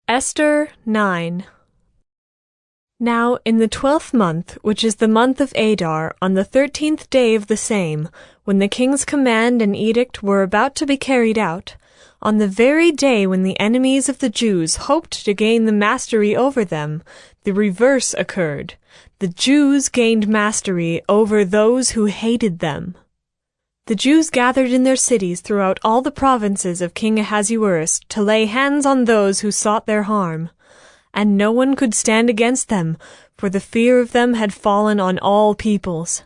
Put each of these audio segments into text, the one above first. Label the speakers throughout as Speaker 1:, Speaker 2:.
Speaker 1: Esther 9. Now in the 12th month, which is the month of Adar, on the 13th day of the same, when the king's command and edict were about to be carried out, on the very day when the enemies of the Jews hoped to gain the mastery over them, the reverse occurred. The Jews gained mastery over those who hated them. The Jews gathered in their cities throughout all the provinces of King Ahasuerus to lay hands on those who sought their harm. And no one could stand against them, for the fear of them had fallen on all peoples.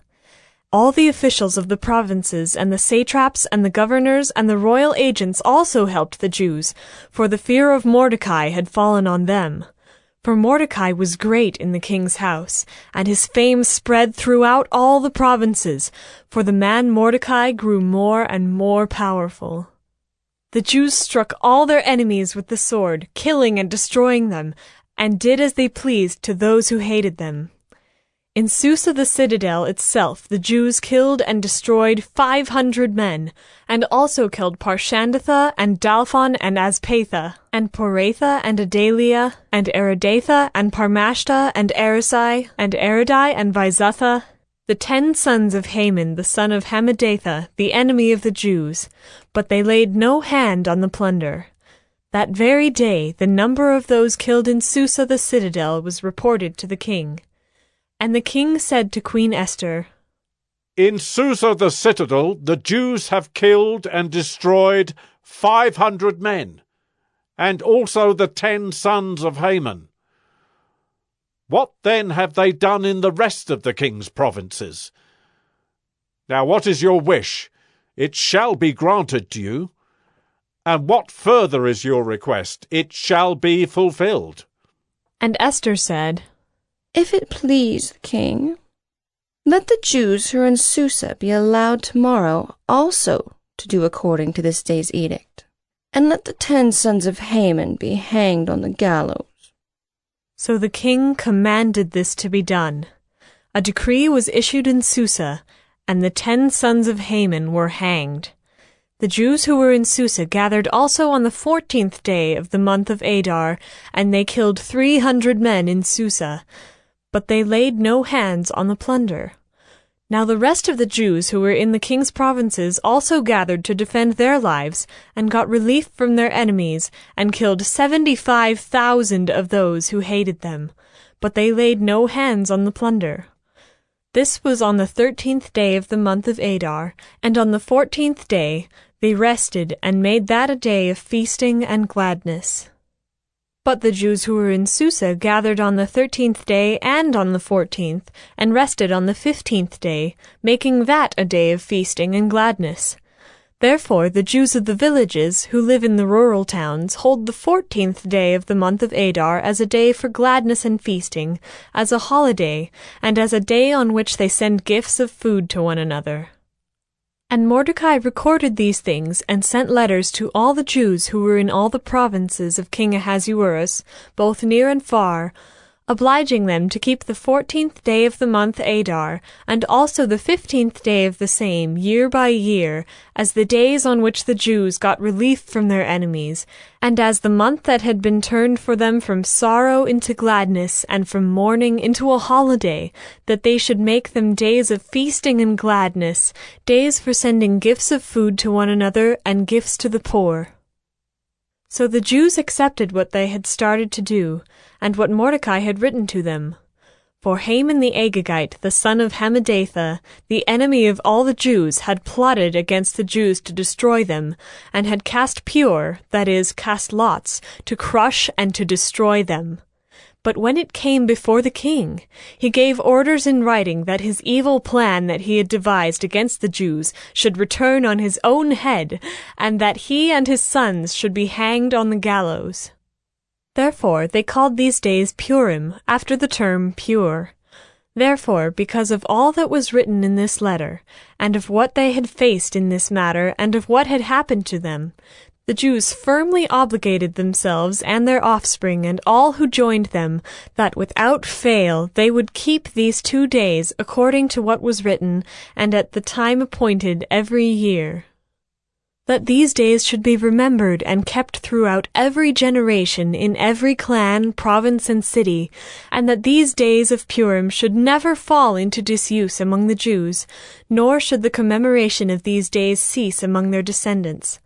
Speaker 1: All the officials of the provinces and the satraps and the governors and the royal agents also helped the Jews, for the fear of Mordecai had fallen on them. For Mordecai was great in the king's house, and his fame spread throughout all the provinces, for the man Mordecai grew more and more powerful. The Jews struck all their enemies with the sword, killing and destroying them, and did as they pleased to those who hated them. In Susa the citadel itself the Jews killed and destroyed 500 men, and also killed Parshandatha and Dalphon and Aspatha, and Poratha and Adalia, and Aridatha and Parmashta and Arisai, and Aridai and Vizatha, the 10 sons of Haman the son of Hammedatha, the enemy of the Jews, but they laid no hand on the plunder. That very day the number of those killed in Susa the citadel was reported to the king. And the king said to Queen Esther,
Speaker 2: "In Susa the citadel the Jews have killed and destroyed 500 men, and also the 10 sons of Haman. What then have they done in the rest of the king's provinces? Now what is your wish? It shall be granted to you. And what further is your request? It shall be fulfilled."
Speaker 1: And Esther said,
Speaker 3: "If it please the king, let the Jews who are in Susa be allowed tomorrow also to do according to this day's edict, and let the 10 sons of Haman be hanged on the gallows."
Speaker 1: So the king commanded this to be done. A decree was issued in Susa, and the 10 sons of Haman were hanged. The Jews who were in Susa gathered also on the 14th day of the month of Adar, and they killed 300 men in Susa, but they laid no hands on the plunder. Now the rest of the Jews who were in the king's provinces also gathered to defend their lives, and got relief from their enemies, and killed 75,000 of those who hated them, but they laid no hands on the plunder. This was on the 13th day of the month of Adar, and on the 14th day they rested and made that a day of feasting and gladness. But the Jews who were in Susa gathered on the 13th day and on the 14th, and rested on the 15th day, making that a day of feasting and gladness. Therefore the Jews of the villages, who live in the rural towns, hold the 14th day of the month of Adar as a day for gladness and feasting, as a holiday, and as a day on which they send gifts of food to one another. And Mordecai recorded these things and sent letters to all the Jews who were in all the provinces of King Ahasuerus, both near and far, obliging them to keep the 14th day of the month Adar, and also the 15th day of the same, year by year, as the days on which the Jews got relief from their enemies, and as the month that had been turned for them from sorrow into gladness, and from mourning into a holiday, that they should make them days of feasting and gladness, days for sending gifts of food to one another, and gifts to the poor. So the Jews accepted what they had started to do, and what Mordecai had written to them. For Haman the Agagite, the son of Hammedatha, the enemy of all the Jews, had plotted against the Jews to destroy them, and had cast pure, that is, cast lots, to crush and to destroy them. But when it came before the king, he gave orders in writing that his evil plan that he had devised against the Jews should return on his own head, and that he and his sons should be hanged on the gallows. Therefore they called these days Purim, after the term pure. Therefore, because of all that was written in this letter, and of what they had faced in this matter, and of what had happened to them, the Jews firmly obligated themselves and their offspring and all who joined them, that without fail they would keep these 2 days according to what was written, and at the time appointed every year. that these days should be remembered and kept throughout every generation in every clan, province, and city, and that these days of Purim should never fall into disuse among the Jews, nor should the commemoration of these days cease among their descendants.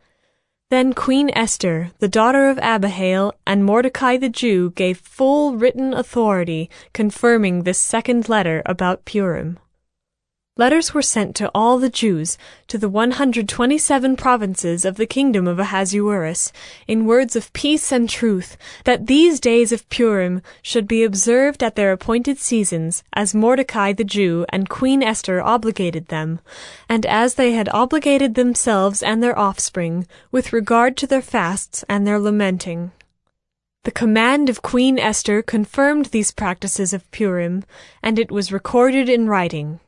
Speaker 1: Then Queen Esther, the daughter of Abihail, and Mordecai the Jew gave full written authority confirming this second letter about Purim. Letters were sent to all the Jews, to the 127 provinces of the kingdom of Ahasuerus, in words of peace and truth, that these days of Purim should be observed at their appointed seasons, as Mordecai the Jew and Queen Esther obligated them, and as they had obligated themselves and their offspring, with regard to their fasts and their lamenting. The command of Queen Esther confirmed these practices of Purim, and it was recorded in writing.